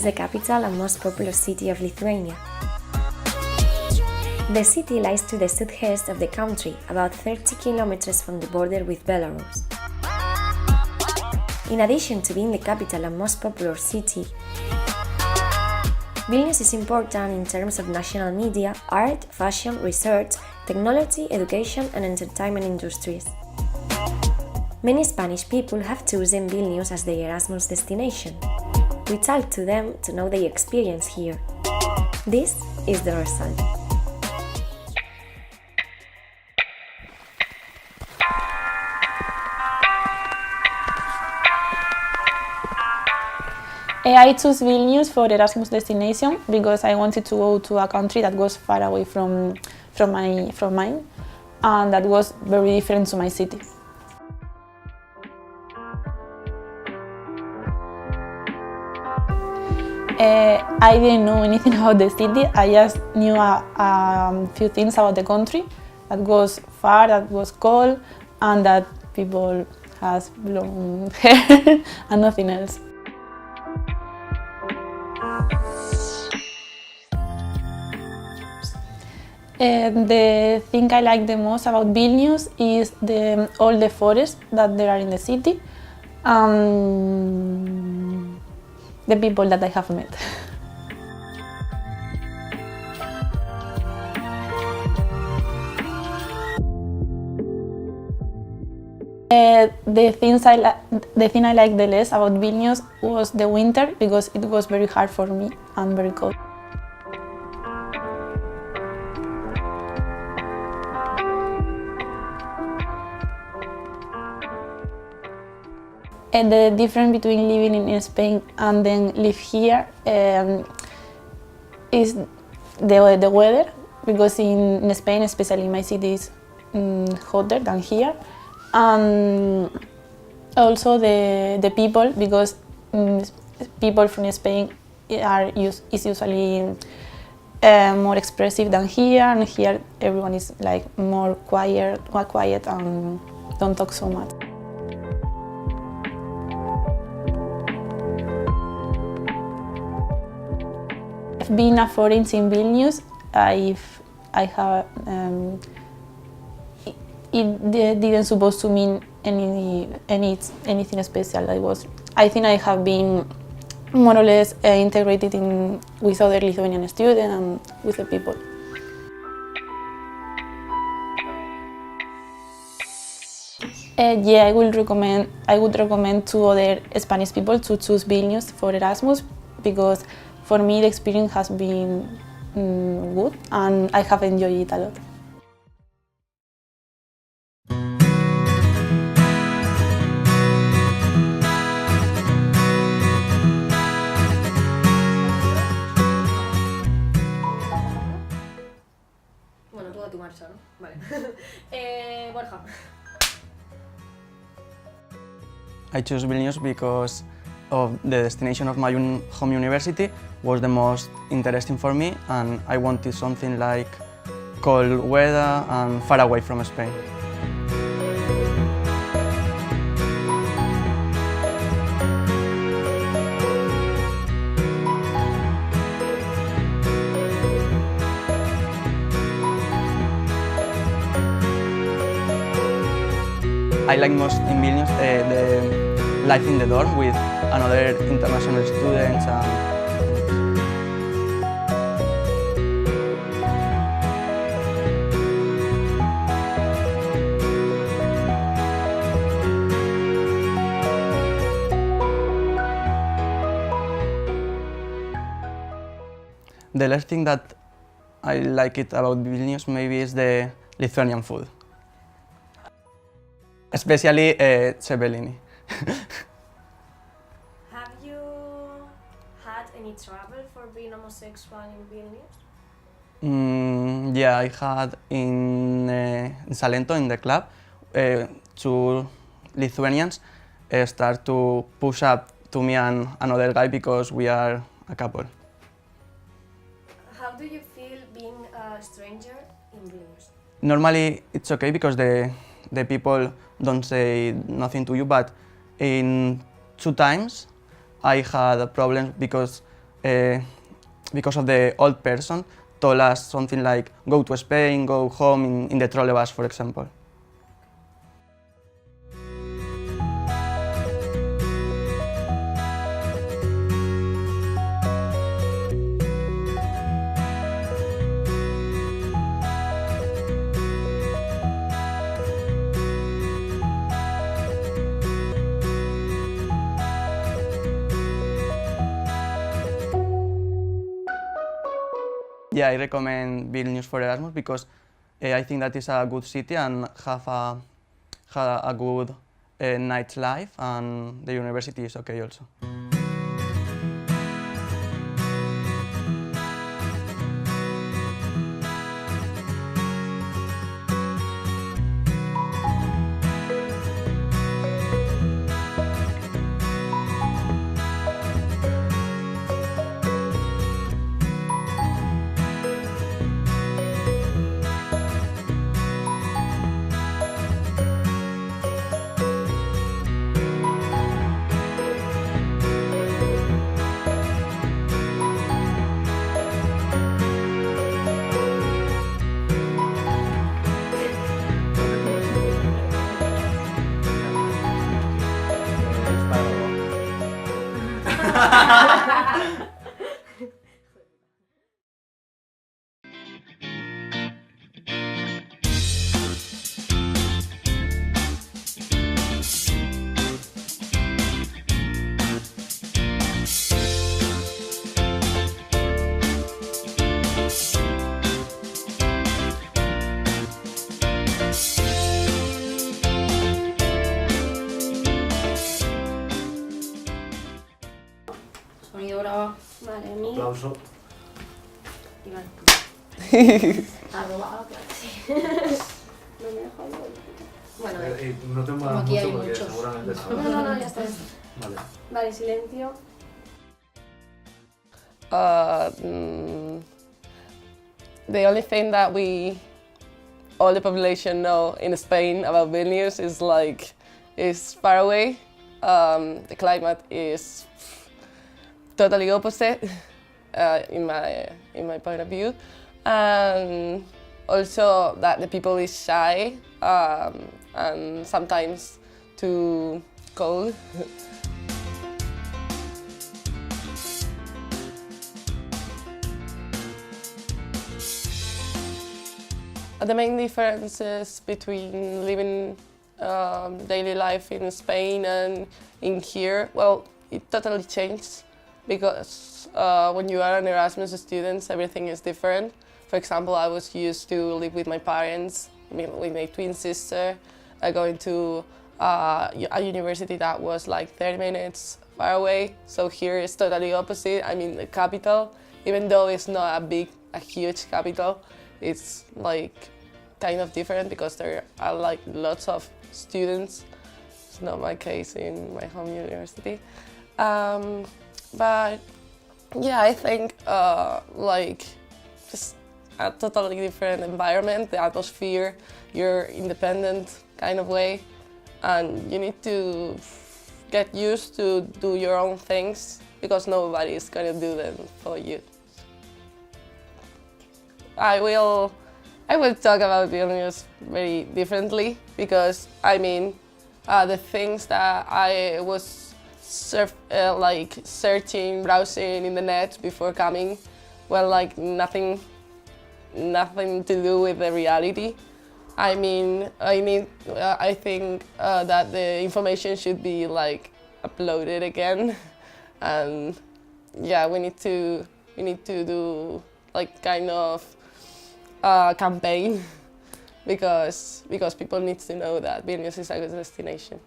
is the capital and most populous city of Lithuania. The city lies to the southeast of the country, about 30 kilometers from the border with Belarus. In addition to being the capital and most popular city, Vilnius is important in terms of national media, art, fashion, research, technology, education and entertainment industries. Many Spanish people have chosen Vilnius as their Erasmus destination. We talked to them to know their experience here. This is the result. I chose Vilnius for Erasmus destination because I wanted to go to a country that was far away from mine, and that was very different to my city. I didn't know anything about the city. I just knew a few things about the country. That was far, that was cold, and that people has long hair and nothing else. The thing I like the most about Vilnius is all the forests that there are in the city, the people that I have met. The thing I liked the less about Vilnius was the winter, because it was very hard for me and very cold. And the difference between living in Spain and then live here is the weather, because in Spain, especially my city, is hotter than here. And also the people, because people from Spain is usually more expressive than here, and here everyone is like more quiet and don't talk so much. Being a foreigner in Vilnius, it didn't supposed to mean anything special. I think I have been more or less integrated with other Lithuanian students and with the people. Yeah, I would recommend to other Spanish people to choose Vilnius for Erasmus, because for me the experience has been good and I have enjoyed it a lot. Bueno, tú a tu marcha, ¿no? Vale. Borja. I chose Vilnius because of the destination of my home university was the most interesting for me, and I wanted something like cold weather and far away from Spain. I like most in Vilnius the life in the dorm with another international students. The last thing that I like it about Vilnius maybe is the Lithuanian food. Especially cepelini. Have you had any trouble for being homosexual in Vilnius? Yeah, I had in Salento, in the club, two Lithuanians start to push up to me and another guy because we are a couple. How do you feel being a stranger in Vilnius? Normally it's okay because the people don't say nothing to you, but in 2 times I had problems because because of the old person, told us something like, go to Spain, go home in the trolley bus, for example. Yeah, I recommend Vilnius for Erasmus because I think that is a good city and have a good nightlife, and the university is okay also. Sonido grabado. Vale, mí. Aplauso. Iván. Arroba, claro que sí. No me dejo hablar. Bueno, no te como muevas aquí hay mucho porque muchos. seguramente sabes. No, ya está. Vale. Vale, silencio. The only thing that all the population know in Spain about Vilnius is far away. The climate is totally opposite in my point of view, and also that the people is shy and sometimes too cold. The main differences between living daily life in Spain and in here, well, it totally changed because when you are an Erasmus student, everything is different. For example, I was used to live with my parents, with my twin sister, going to a university that was like 30 minutes far away. So here it's totally opposite. I mean, the capital, even though it's not a huge capital, it's like kind of different because there are like lots of students. It's not my case in my home university. But yeah, I think like just a totally different environment, the atmosphere, you're independent kind of way, and you need to get used to do your own things because nobody is gonna do them for you. I will talk about Vilnius very differently because I mean the things that I was searching, browsing in the net before coming were like nothing to do with the reality. I mean, I think that the information should be like uploaded again, and yeah, we need to do like kind of campaign because people need to know that Vilnius is a good destination.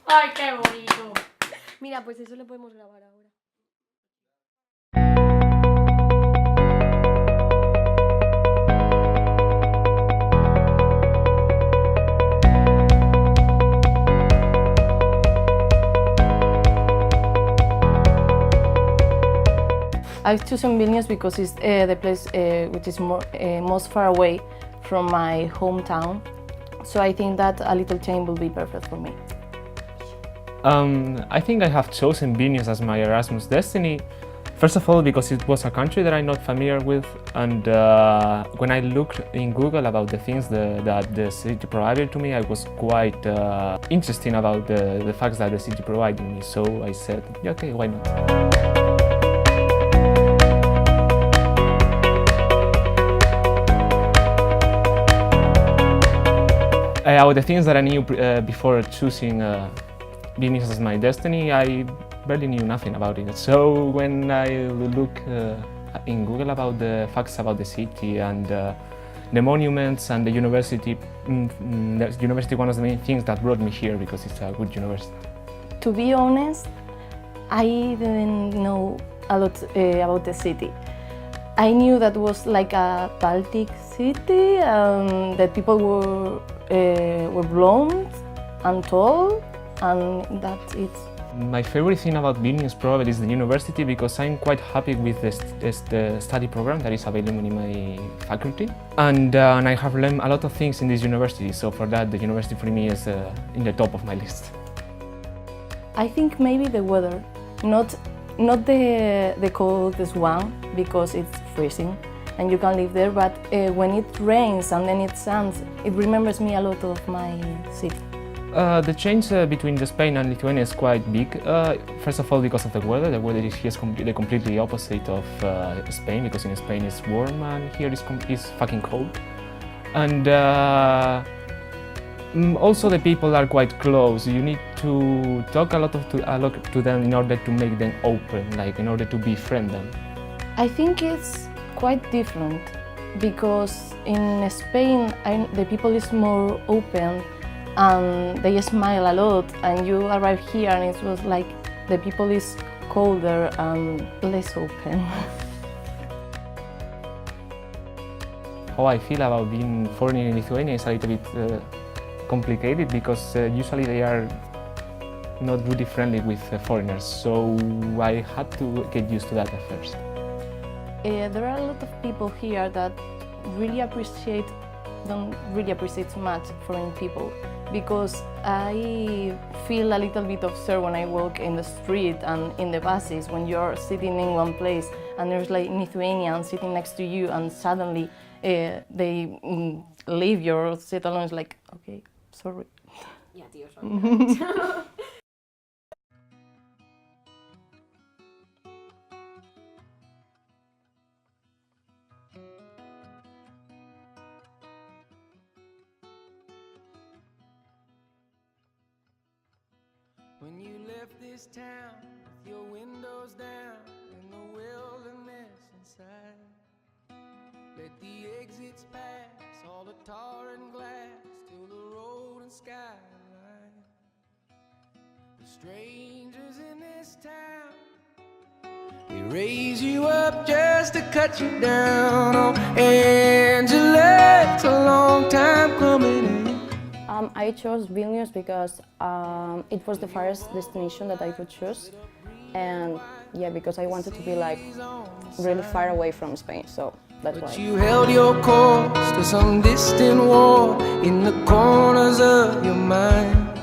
¡Ay, qué bonito! Mira, pues eso lo podemos grabar ahora. I've chosen Vilnius because it's the place which is most far away from my hometown. So I think that a little change will be perfect for me. I think I have chosen Vilnius as my Erasmus destiny. First of all, because it was a country that I'm not familiar with, and when I looked in Google about the things that the city provided to me, I was quite interested about the facts that the city provided me. So I said, yeah, okay, why not? About the things that I knew before choosing Vilnius as my destiny, I barely knew nothing about it. So when I look in Google about the facts about the city and the monuments and the university one of the main things that brought me here because it's a good university. To be honest, I didn't know a lot about the city. I knew that was like a Baltic city, that people were blonde and tall, and that's it. My favorite thing about Vilnius probably is the university because I'm quite happy with the study program that is available in my faculty. And I have learned a lot of things in this university, so for that the university for me is in the top of my list. I think maybe the weather, not the coldest one because it's freezing and you can live there, but when it rains and then it suns, it remembers me a lot of my city. The change between Spain and Lithuania is quite big. First of all, because of the weather. The weather is here is completely opposite of Spain, because in Spain it's warm and here it's fucking cold. And also the people are quite close. You need to talk a lot to them in order to make them open, like in order to befriend them. I think it's quite different because in Spain the people is more open and they smile a lot, and you arrive here and it was like the people is colder and less open. How I feel about being foreign in Lithuania is a little bit complicated because usually they are not really friendly with foreigners, so I had to get used to that at first. There are a lot of people here that don't really appreciate much foreign people, because I feel a little bit absurd when I walk in the street and in the buses when you're sitting in one place and there's like Lithuanians sitting next to you and suddenly they leave your seat alone. It's like, okay, sorry. Yeah, tío, sorry. When you left this town with your windows down and the wilderness inside, let the exits pass, all the tar and glass, till the road and skyline. The strangers in this town, they raise you up just to cut you down. Oh, Angela, it's a long time coming in. I chose Vilnius because it was the first destination that I could choose, and yeah, because I wanted to be like really far away from Spain, so that's why. But you held your course to some distant war in the corners of your mind.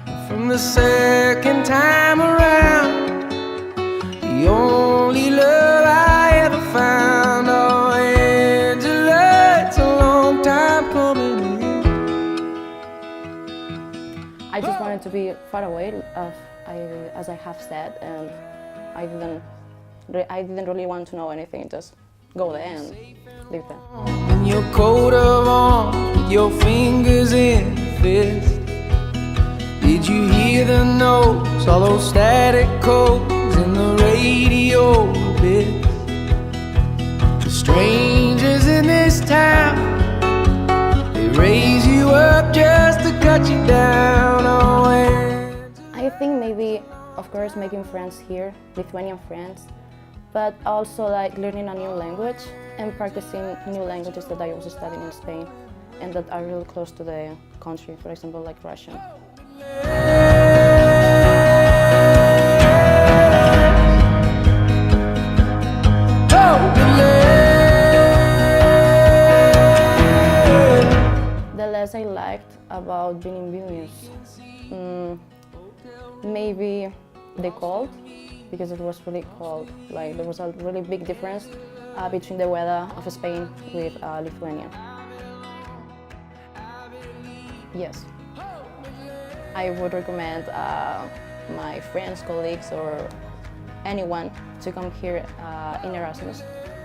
And from the second time around, the only love I ever found. Oh, Angela, it's a long time coming in. I just wanted to be far away, as I have said, and I didn't really want to know anything. Just go there and live there. In your coat of arms, with your fingers in your fist, did you hear the notes, all those static codes in the radio bit? The strangers in this town, they raise you up just to cut you down. Oh, I think maybe, of course, making friends here, Lithuanian friends, but also like learning a new language and practicing new languages that I also studied in Spain and that are really close to the country, for example, like Russian. less I liked about being in Vilnius, maybe the cold, because it was really cold. Like there was a really big difference between the weather of Spain with Lithuania. Yes, I would recommend my friends, colleagues, or anyone to come here in Erasmus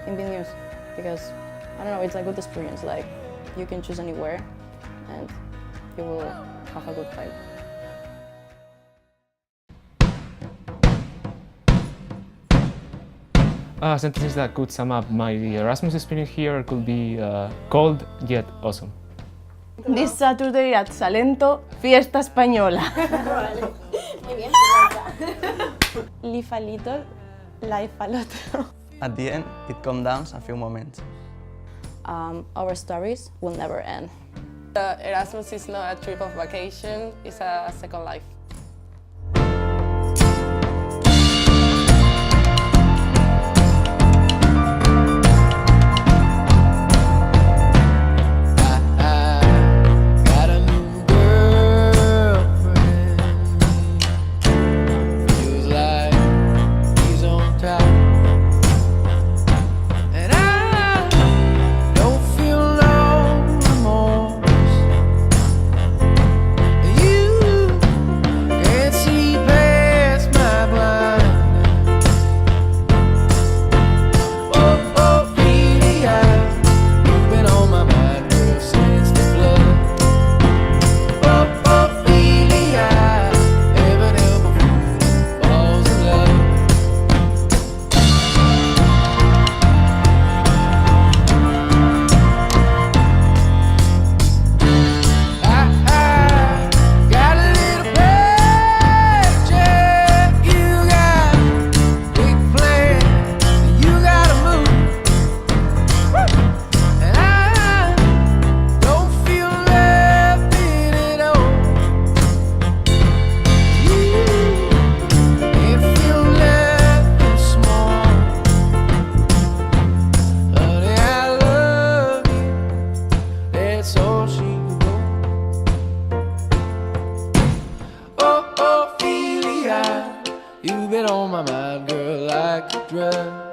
in Vilnius, because I don't know, it's a good experience. Like you can choose anywhere, and you will have a good time. Sentences that could sum up my Erasmus experience here could be cold yet awesome. This Saturday at Salento, fiesta española. Live a little, life a lot. At the end, it comes down a few moments. Our stories will never end. Erasmus is not a trip of vacation, it's a second life. You've been on my mind, girl, like a drug.